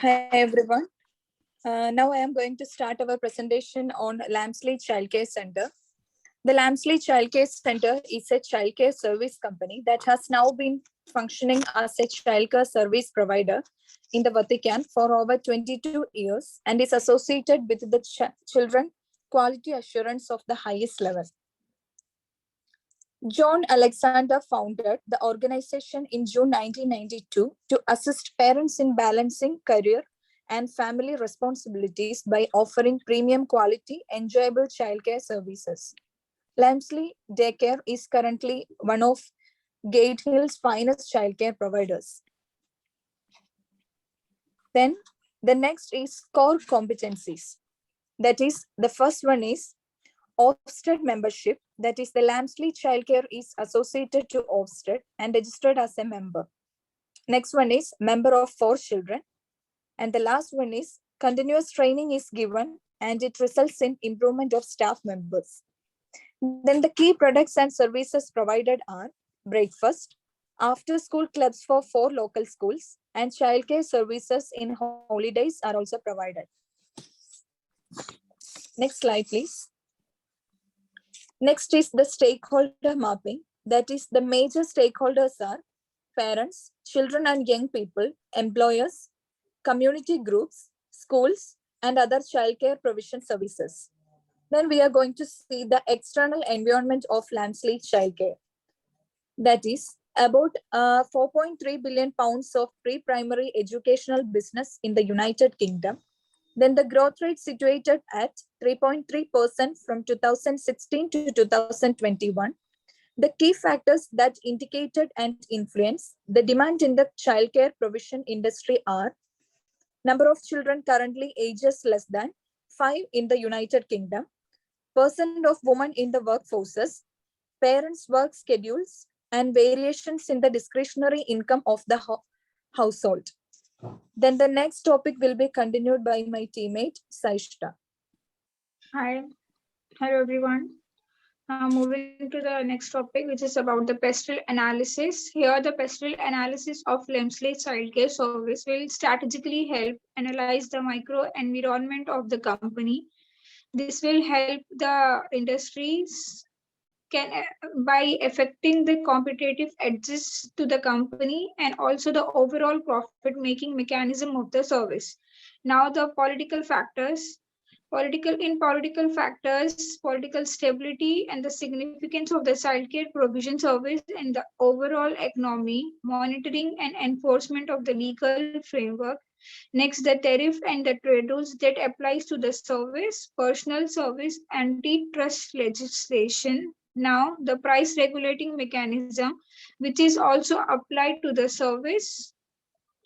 Hi everyone. Now I am going to start our presentation on Lemesley Childcare Center. The Lemesley Childcare Center is a childcare service company that has now been functioning as a childcare service provider in the Vatican for over 22 years and is associated with the children quality assurance of the highest level. John Alexander founded the organization in June 1992 to assist parents in balancing career and family responsibilities by offering premium quality, enjoyable childcare services. Lemesley Daycare is currently one of Gatehill's finest childcare providers. Then the next is core competencies. That is, the first one is Ofsted membership. That is, the Lemesley Childcare is associated to Ofsted and registered as a member. Next one is member of 4 children. And the last one is continuous training is given and it results in improvement of staff members. Then the key products and services provided are breakfast, after school clubs for 4 local schools, and childcare services in holidays are also provided. Next slide, please. Next is the stakeholder mapping. That is, the major stakeholders are parents, children and young people, employers, community groups, schools, and other childcare provision services. Then we are going to see the external environment of Lemesley Childcare. That is about 4.3 billion pounds of pre-primary educational business in the United Kingdom. Then the growth rate situated at 3.3% from 2016 to 2021. The key factors that indicated and influence the demand in the childcare provision industry are number of children currently ages less than 5 in the United Kingdom, percent of women in the workforces, parents' work schedules, and variations in the discretionary income of the household. Then the next topic will be continued by my teammate, Saishta. Hi. Hello, everyone. Now moving to the next topic, which is about the pastoral analysis. Here, the pastoral analysis of Lemesley Childcare Service will strategically help analyze the micro environment of the company. This will help the industries by affecting the competitive edges to the company and also the overall profit-making mechanism of the service. Now, the political factors. Political factors, political stability, and the significance of the childcare provision service in the overall economy, monitoring and enforcement of the legal framework. Next, the tariff and the trade rules that applies to the service, personal service, antitrust legislation. Now, the price regulating mechanism, which is also applied to the service.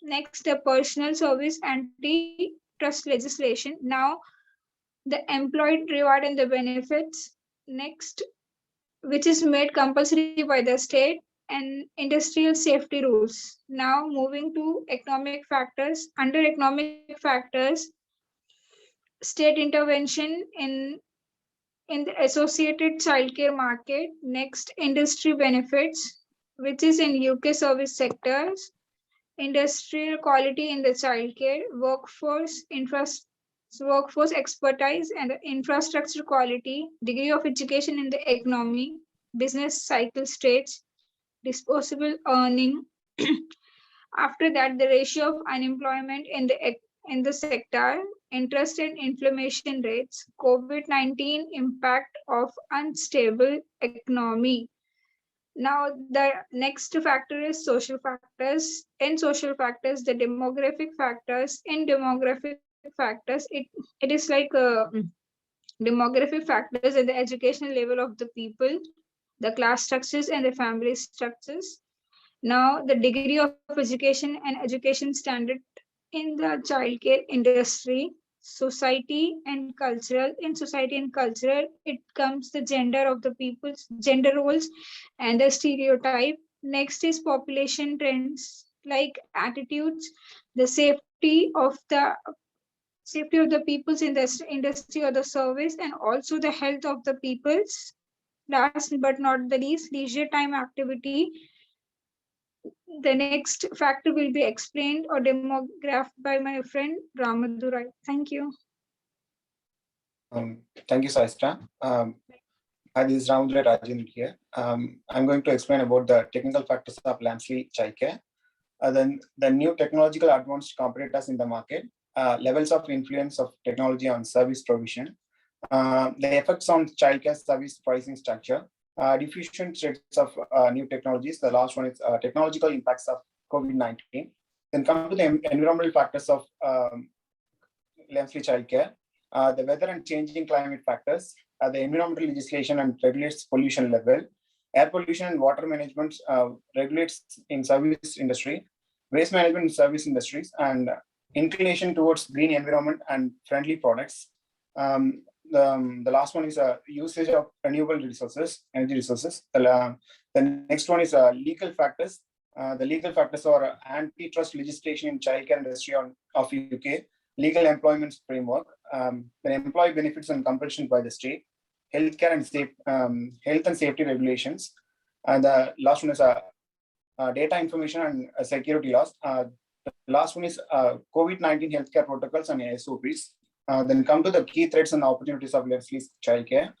Next, the personal service antitrust legislation. Now, the employee reward and the benefits. Next, which is made compulsory by the state, and industrial safety rules. Now moving to economic factors. Under economic factors, state intervention in the associated childcare market. Next, industry benefits, which is in UK service sectors, industrial quality in the childcare, workforce expertise and infrastructure quality, degree of education in the economy, business cycle stage, disposable earning. After that, the ratio of unemployment in the sector, interest and inflation rates, COVID-19 impact of unstable economy. Now, the next factor is social factors. In social factors, the demographic factors. In demographic factors, it is like demographic factors at the educational level of the people, the class structures and the family structures. Now, the degree of education and education standard in the childcare industry, society and cultural. In society and cultural, it comes the gender of the people's gender roles and the stereotype. Next is population trends like attitudes, the safety of the people's in the industry or the service, and also the health of the people's. Last but not the least, leisure time activity. The next factor will be explained or demographed by my friend Ramadurai. Thank you. Thank you, Saistra. Hi, this is Ramudra Rajan here. I'm going to explain about the technical factors of Lemesley Childcare. Then the new technological advanced competitors in the market, levels of influence of technology on service provision, the effects on childcare service pricing structure, diffusion threats of new technologies. The last one is technological impacts of COVID-19. Then come to the environmental factors of Lemesley Childcare, the weather and changing climate factors, the environmental legislation and regulates pollution level, air pollution and water management regulates in service industry, waste management in service industries, and inclination towards green environment and friendly products. The last one is usage of renewable resources, energy resources. The next one is legal factors. The legal factors are antitrust legislation in childcare industry of UK, legal employment framework, the employee benefits and compulsion by the state, healthcare and health and safety regulations, and the last one is data information and security laws. The last one is COVID-19 healthcare protocols and SOPs. Then come to the key threats and opportunities of Lemesley's childcare.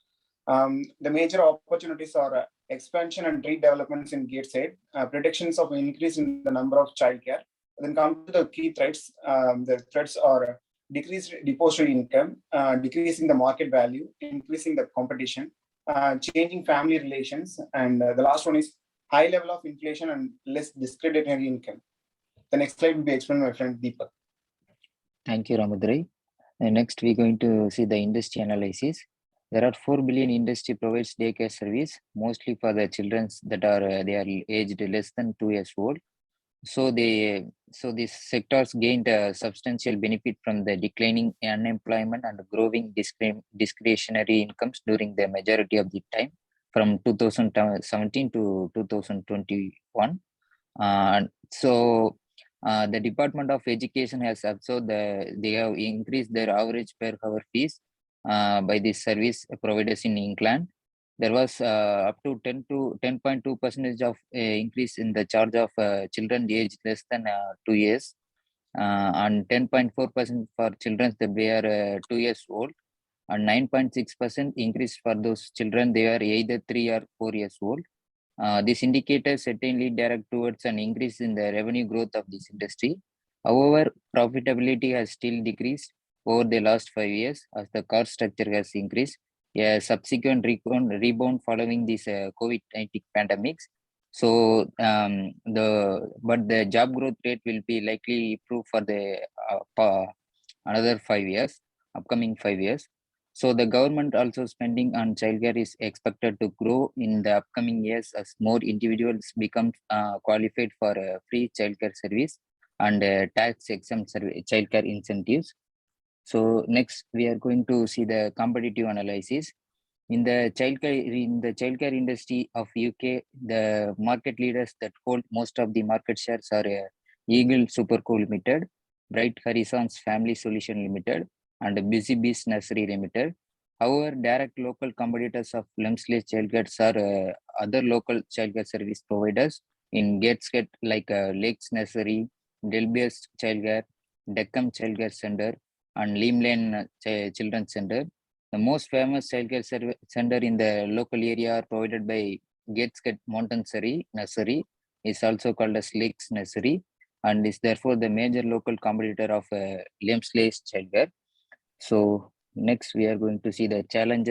The major opportunities are expansion and redevelopments in Gateshead, predictions of increase in the number of childcare. Then come to the key threats. The threats are decreased depository income, decreasing the market value, increasing the competition, changing family relations, and the last one is high level of inflation and less discretionary income. The next slide will be explained by my friend Deepak. Thank you, Ramadrai. Next, we're going to see the industry analysis. There are 4 billion industry provides daycare service, mostly for the children that are they are aged less than 2 years old. So these sectors gained a substantial benefit from the declining unemployment and growing discretionary incomes during the majority of the time from 2017 to 2021. The Department of Education has observed they have increased their average per hour fees by the service providers in England. There was up to 10.2% of increase in the charge of children aged less than 2 years, and 10.4% for children that were 2 years old, and 9.6% increase for those children they are either 3 or 4 years old. These indicators certainly direct towards an increase in the revenue growth of this industry. However, profitability has still decreased over the last 5 years as the cost structure has increased. A subsequent rebound following this COVID-19 pandemics. So, the job growth rate will be likely improve for the another 5 years, upcoming 5 years. So the government also spending on childcare is expected to grow in the upcoming years as more individuals become qualified for free childcare service and tax exempt childcare incentives. So next we are going to see the competitive analysis. In the childcare industry of UK, the market leaders that hold most of the market shares are Eagle Superco Limited, Bright Horizons Family Solution Limited, and Busy Bees Nursery Limited. However, direct local competitors of Lemesley Childcare are other local childcare service providers in Gateshead like Lakes Nursery, Delbius Childcare, Deckham Childcare Center, and Lemesley Children's Center. The most famous childcare center in the local area are provided by Gateshead Montessori Nursery, is also called as Lakes Nursery, and is therefore the major local competitor of Lemesley's Childcare. So next we are going to see the challenge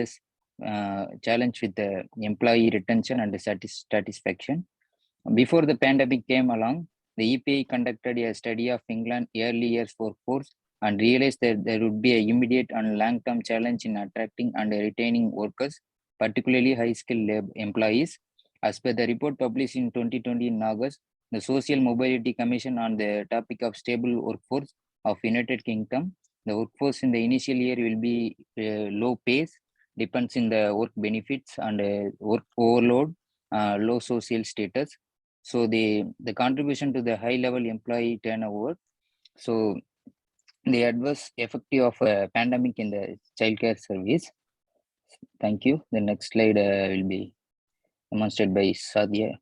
with the employee retention and satisfaction. Before the pandemic came along, the EPA conducted a study of England early years workforce and realized that there would be an immediate and long-term challenge in attracting and retaining workers, particularly high-skilled employees. As per the report published in 2020 in August, the Social Mobility Commission on the topic of stable workforce of United Kingdom, the workforce in the initial year will be low pace, depends in the work benefits and work overload, low social status. So the contribution to the high-level employee turnover. So the adverse effect of pandemic in the childcare service. Thank you. The next slide will be demonstrated by Sadia.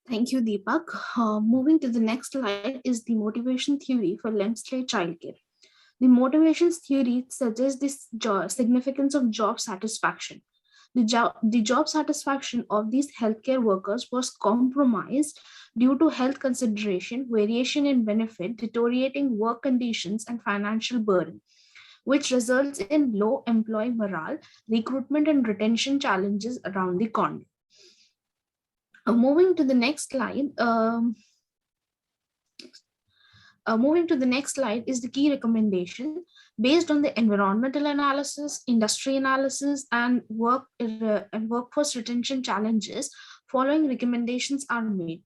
Thank you, Deepak. Moving to the next slide is the motivation theory for Lemesley childcare. The motivations theory suggests the significance of job satisfaction. The job satisfaction of these healthcare workers was compromised due to health consideration, variation in benefit, deteriorating work conditions, and financial burden, which results in low employee morale, recruitment, and retention challenges around the country. Moving to the next slide. Moving to the next slide is the key recommendation. Based on the environmental analysis, industry analysis, and workforce retention challenges, following recommendations are made.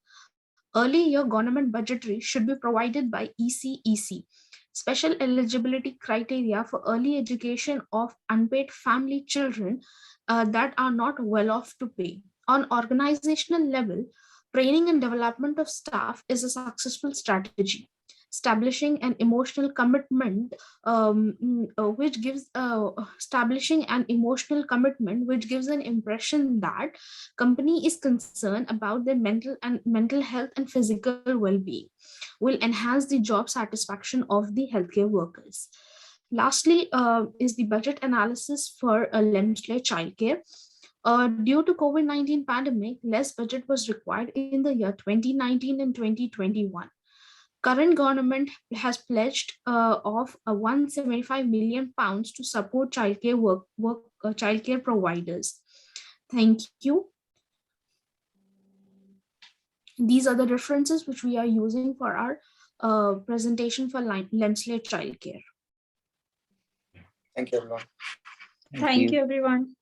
Early year government budgetary should be provided by ECEC. Special eligibility criteria for early education of unpaid family children that are not well off to pay. On organizational level, training and development of staff is a successful strategy. Establishing an emotional commitment, establishing an emotional commitment which gives an impression that company is concerned about their mental health and physical well-being, will enhance the job satisfaction of the healthcare workers. Lastly, is the budget analysis for Lemesley childcare. Due to COVID-19 pandemic, less budget was required in the year 2019 and 2021. Current government has pledged of 175 million pounds to support childcare providers. Thank you. These are the references which we are using for our presentation for Lemesley childcare. Thank you, everyone. Thank you, everyone.